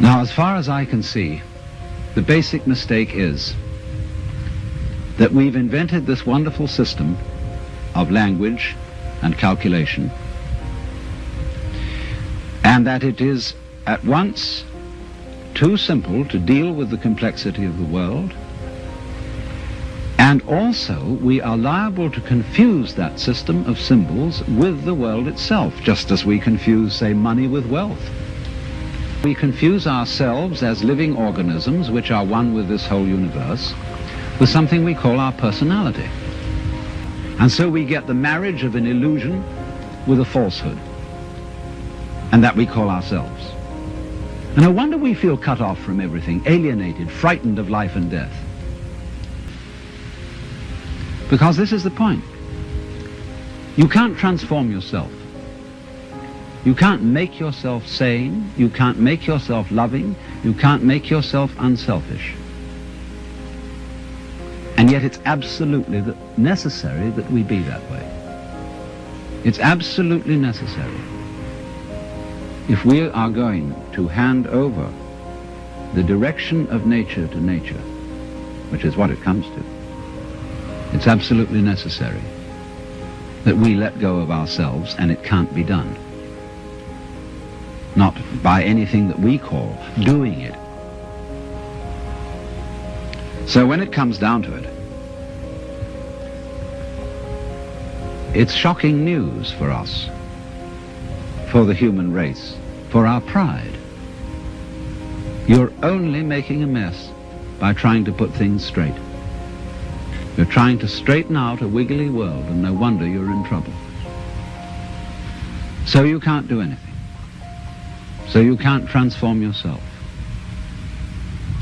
Now, as far as I can see, the basic mistake is that we've invented this wonderful system of language and calculation, and that it is at once too simple to deal with the complexity of the world, and also we are liable to confuse that system of symbols with the world itself, just as we confuse, say, money with wealth. We confuse ourselves as living organisms which are one with this whole universe with something we call our personality. And so we get the marriage of an illusion with a falsehood, and that we call ourselves. And no wonder we feel cut off from everything, alienated, frightened of life and death. Because this is the point. You can't transform yourself. You can't make yourself sane. You can't make yourself loving. You can't make yourself unselfish. And yet it's absolutely necessary that we be that way. It's absolutely necessary. If we are going to hand over the direction of nature to nature, which is what it comes to, it's absolutely necessary that we let go of ourselves, and it can't be done. Not by anything that we call doing it. So when it comes down to it, it's shocking news for us, for the human race, for our pride. You're only making a mess by trying to put things straight. You're trying to straighten out a wiggly world, and no wonder you're in trouble. So you can't do anything. So you can't transform yourself.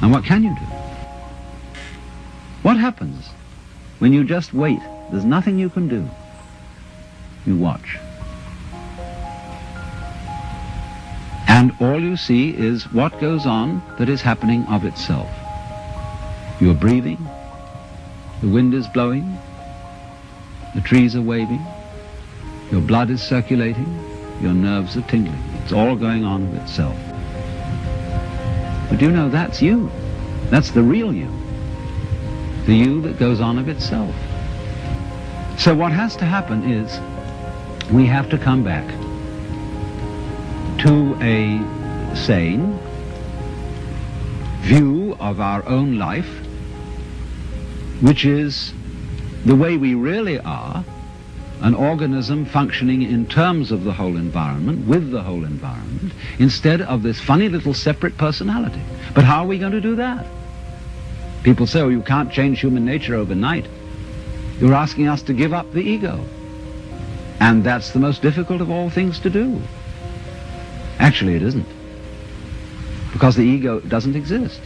And what can you do? What happens when you just wait? There's nothing you can do. You watch. And all you see is what goes on that is happening of itself. You're breathing, the wind is blowing, the trees are waving, your blood is circulating, your nerves are tingling. It's all going on of itself. But you know, that's you. That's the real you. The you that goes on of itself. So what has to happen is we have to come back to a sane view of our own life, which is the way we really are, an organism functioning in terms of the whole environment, with the whole environment, instead of this funny little separate personality. But how are we going to do that? People say, oh, you can't change human nature overnight. You're asking us to give up the ego. And that's the most difficult of all things to do. Actually, it isn't. Because the ego doesn't exist.